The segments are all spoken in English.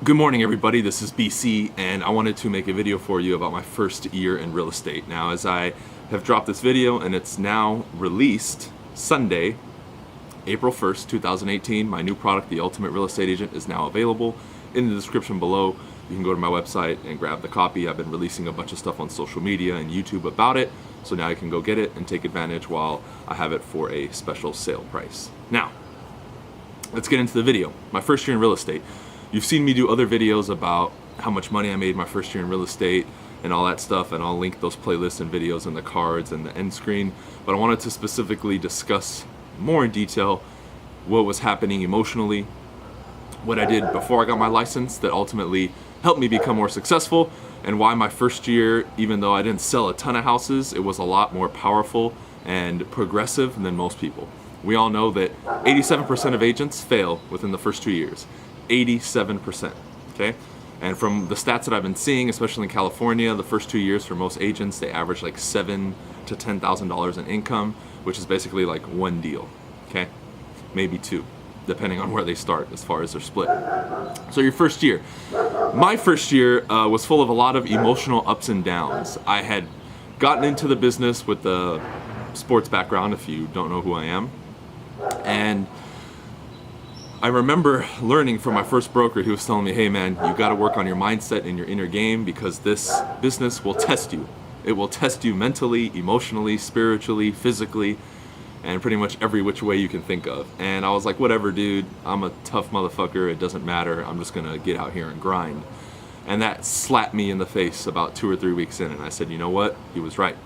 Good morning, everybody. This is BC, and I wanted to make a video for you about my first year in real estate. Now, as I have dropped this video and it's now released Sunday, April 1st, 2018, my new product, The Ultimate Real Estate Agent, is now available. In the description below, you can go to my website and grab the copy. I've been releasing a bunch of stuff on social media and YouTube about it, so now you can go get it and take advantage while I have it for a special sale price. Now, let's get into the video. My first year in real estate. You've seen me do other videos about how much money I made my first year in real estate and all that stuff, and I'll link those playlists and videos in the cards and the end screen. But I wanted to specifically discuss more in detail what was happening emotionally, what I did before I got my license that ultimately helped me become more successful, and why my first year, even though I didn't sell a ton of houses, it was a lot more powerful and progressive than most people. We all know that 87% of agents fail within the first 2 years. 87%, okay? And from the stats that I've been seeing, especially in California, the first 2 years for most agents, they average like $7,000 to $10,000 in income, which is basically like one deal, okay? Maybe two, depending on where they start as far as their split. So your first year. My first year was full of a lot of emotional ups and downs. I had gotten into the business with the sports background, if you don't know who I am, and I remember learning from my first broker. He was telling me, hey man, you got to work on your mindset and your inner game because this business will test you. It will test you mentally, emotionally, spiritually, physically, and pretty much every which way you can think of. And I was like, whatever, dude, I'm a tough motherfucker. It doesn't matter. I'm just going to get out here and grind. And that slapped me in the face about 2 or 3 weeks in. And I said, you know what? He was right.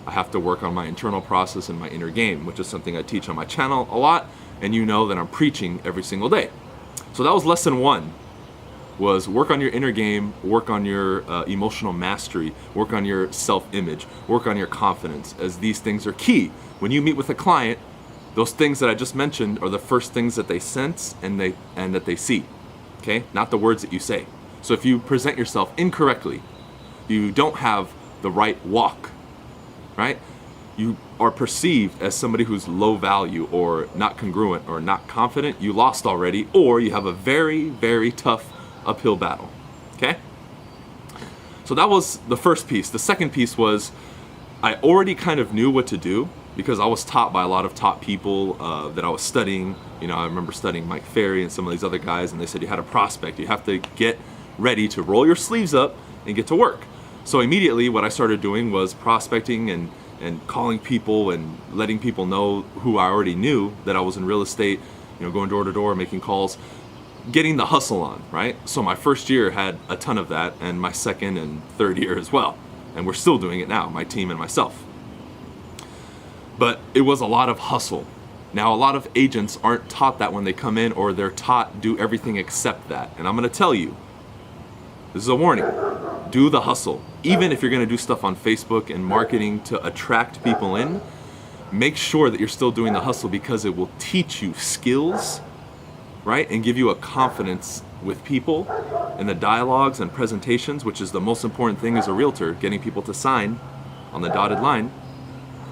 I have to work on my internal process and my inner game, which is something I teach on my channel a lot. And you know that I'm preaching every single day. So that was lesson one, was work on your inner game, work on your emotional mastery, work on your self-image, work on your confidence, as these things are key. When you meet with a client, those things that I just mentioned are the first things that they sense and that they see, okay? Not the words that you say. So if you present yourself incorrectly, you don't have the right walk, right? You are perceived as somebody who's low value or not congruent or not confident, you lost already, or you have a very, very tough uphill battle, okay? So that was the first piece. The second piece was I already kind of knew what to do because I was taught by a lot of top people that I was studying. You know, I remember studying Mike Ferry and some of these other guys, and they said you had a prospect. You have to get ready to roll your sleeves up and get to work. So immediately what I started doing was prospecting and calling people and letting people know who I already knew that I was in real estate, you know, going door to door, making calls, getting the hustle on, right? So my first year had a ton of that, and my second and third year as well. And we're still doing it now, my team and myself. But it was a lot of hustle. Now, a lot of agents aren't taught that when they come in, or they're taught do everything except that. And I'm gonna tell you, this is a warning. Do the hustle. Even if you're gonna do stuff on Facebook and marketing to attract people in, make sure that you're still doing the hustle because it will teach you skills, right? And give you a confidence with people in the dialogues and presentations, which is the most important thing as a realtor, getting people to sign on the dotted line,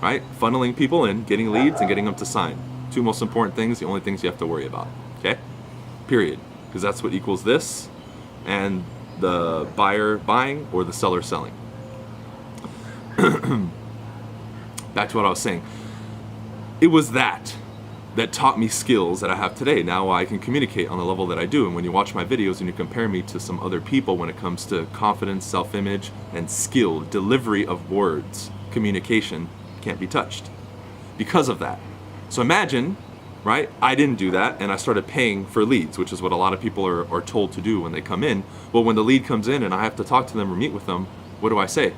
right? Funneling people in, getting leads and getting them to sign. Two most important things, the only things you have to worry about, okay? Period. Because that's what equals this, and the buyer buying or the seller selling. Back to what I was saying. It was that taught me skills that I have today. Now I can communicate on the level that I do. And when you watch my videos and you compare me to some other people when it comes to confidence, self-image, and skill, delivery of words, communication can't be touched because of that. So imagine, right? I didn't do that, and I started paying for leads, which is what a lot of people are told to do when they come in. Well, when the lead comes in and I have to talk to them or meet with them, what do I say?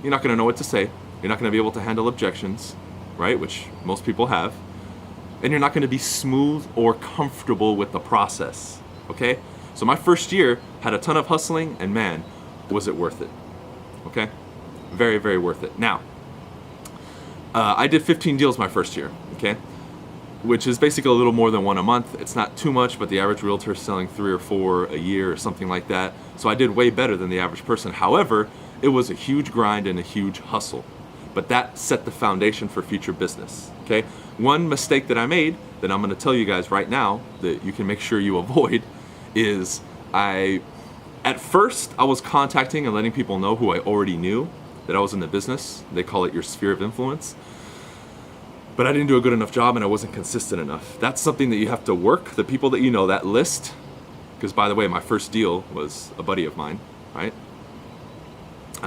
You're not gonna know what to say. You're not gonna be able to handle objections, right? Which most people have. And you're not gonna be smooth or comfortable with the process, okay? So my first year had a ton of hustling, and man, was it worth it, okay? Very, very worth it. Now, I did 15 deals my first year, okay? Which is basically a little more than one a month. It's not too much, but the average realtor is selling 3 or 4 a year or something like that. So I did way better than the average person. However, it was a huge grind and a huge hustle. But that set the foundation for future business, okay? One mistake that I made that I'm gonna tell you guys right now that you can make sure you avoid is At first, I was contacting and letting people know who I already knew that I was in the business. They call it your sphere of influence. But I didn't do a good enough job and I wasn't consistent enough. That's something that you have to work. The people that you know, that list, because by the way, my first deal was a buddy of mine, right?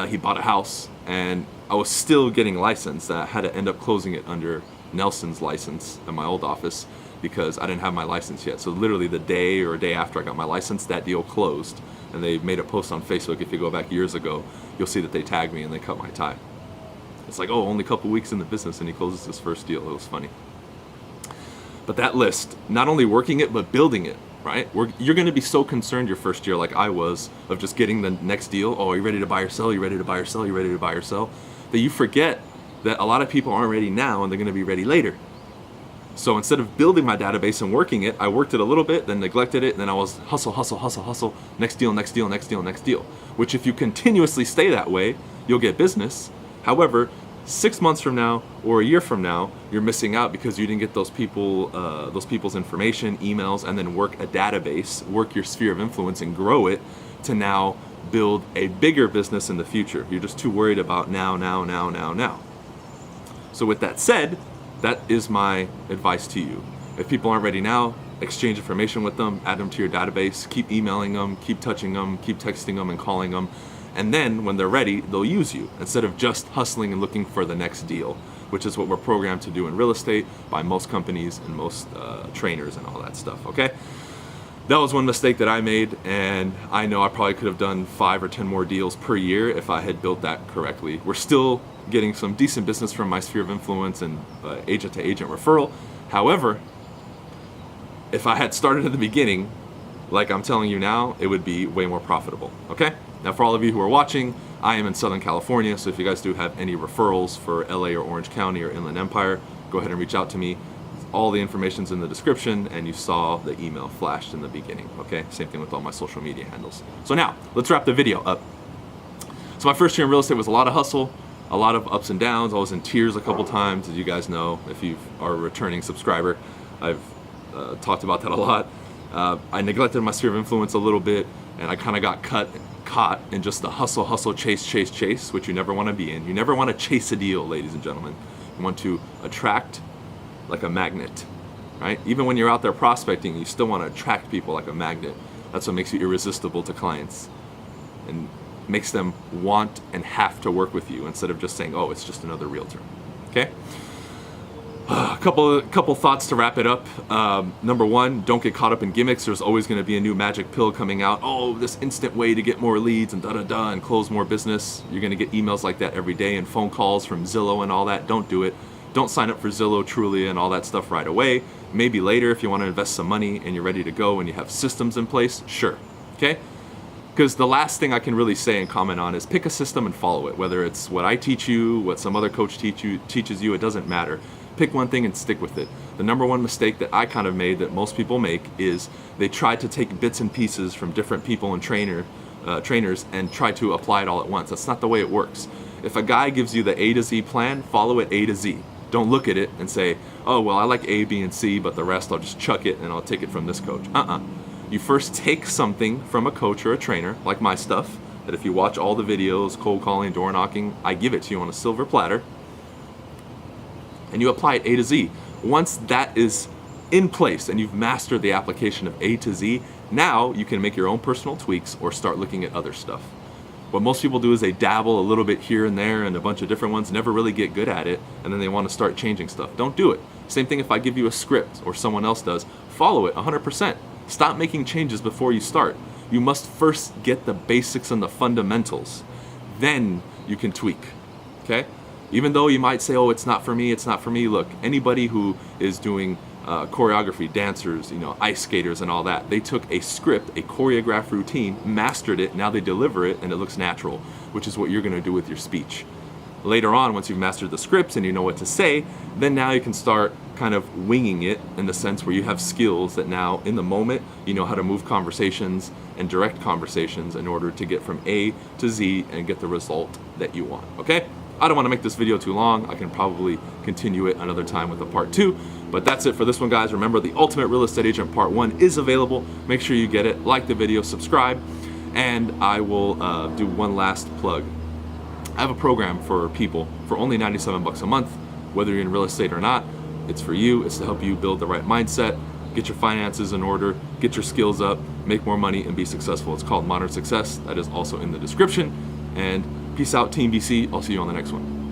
He bought a house and I was still getting licensed. I had to end up closing it under Nelson's license at my old office because I didn't have my license yet. So literally the day or a day after I got my license, that deal closed. And they made a post on Facebook. If you go back years ago, you'll see that they tagged me and they cut my tie. It's like, oh, only a couple weeks in the business and he closes his first deal. It was funny. But that list, not only working it, but building it, right? You're going to be so concerned your first year, like I was, of just getting the next deal. Oh, are you ready to buy or sell? You ready to buy or sell? You ready to buy or sell? That you forget that a lot of people aren't ready now and they're going to be ready later. So instead of building my database and working it, I worked it a little bit, then neglected it, and then I was hustle, next deal, next deal, next deal, next deal. Which if you continuously stay that way, you'll get business. However, 6 months from now or a year from now, you're missing out because you didn't get those people's information, emails, and then work a database, work your sphere of influence and grow it to now build a bigger business in the future. You're just too worried about now. So with that said, that is my advice to you. If people aren't ready now, exchange information with them, add them to your database, keep emailing them, keep touching them, keep texting them and calling them. And then when they're ready, they'll use you instead of just hustling and looking for the next deal, which is what we're programmed to do in real estate by most companies and most trainers and all that stuff, okay? That was one mistake that I made, and I know I probably could have done 5 or 10 more deals per year if I had built that correctly. We're still getting some decent business from my sphere of influence and agent-to-agent referral. However, if I had started at the beginning, like I'm telling you now, it would be way more profitable, okay? Now for all of you who are watching, I am in Southern California, so if you guys do have any referrals for LA or Orange County or Inland Empire, go ahead and reach out to me. All the information's in the description, and you saw the email flashed in the beginning, okay? Same thing with all my social media handles. So now, let's wrap the video up. So my first year in real estate was a lot of hustle, a lot of ups and downs. I was in tears a couple times, as you guys know, if you are a returning subscriber. I've talked about that a lot. I neglected my sphere of influence a little bit, and I kind of got caught in just the hustle, chase, which you never want to be in. You never want to chase a deal, ladies and gentlemen. You want to attract like a magnet, right? Even when you're out there prospecting, you still want to attract people like a magnet. That's what makes you irresistible to clients and makes them want and have to work with you instead of just saying, oh, it's just another realtor, okay? A couple thoughts to wrap it up. Number one, don't get caught up in gimmicks. There's always going to be a new magic pill coming out. Oh, this instant way to get more leads and and close more business. You're going to get emails like that every day and phone calls from Zillow and all that. Don't do it. Don't sign up for Zillow, Trulia, and all that stuff right away. Maybe later if you want to invest some money and you're ready to go and you have systems in place, sure, okay? Because the last thing I can really say and comment on is pick a system and follow it. Whether it's what I teach you, what some other coach teaches you, it doesn't matter. Pick one thing and stick with it. The number one mistake that I kind of made that most people make is they try to take bits and pieces from different people and trainers and try to apply it all at once. That's not the way it works. If a guy gives you the A to Z plan, follow it A to Z. Don't look at it and say, oh, well, I like A, B, and C, but the rest I'll just chuck it and I'll take it from this coach. You first take something from a coach or a trainer, like my stuff, that if you watch all the videos, cold calling, door knocking, I give it to you on a silver platter, and you apply it A to Z. Once that is in place and you've mastered the application of A to Z, now you can make your own personal tweaks or start looking at other stuff. What most people do is they dabble a little bit here and there and a bunch of different ones, never really get good at it, and then they want to start changing stuff. Don't do it. Same thing if I give you a script or someone else does. Follow it 100%. Stop making changes before you start. You must first get the basics and the fundamentals. Then you can tweak, okay? Even though you might say, oh, it's not for me, it's not for me. Look, anybody who is doing choreography, dancers, ice skaters and all that, they took a script, a choreographed routine, mastered it, now they deliver it and it looks natural, which is what you're gonna do with your speech. Later on, once you've mastered the scripts and you know what to say, then now you can start kind of winging it in the sense where you have skills that now in the moment, you know how to move conversations and direct conversations in order to get from A to Z and get the result that you want, okay? I don't want to make this video too long. I can probably continue it another time with a part 2, But that's it for this one, guys. Remember, the Ultimate Real Estate Agent Part 1 is available. Make sure you get it, like the video, subscribe, and I will do one last plug. I have a program for people for only $97 a month, whether you're in real estate or not. It's for you. It's to help you build the right mindset, get your finances in order, get your skills up, make more money, and be successful. It's called Modern Success. That is also in the description. And peace out, Team BC. I'll see you on the next one.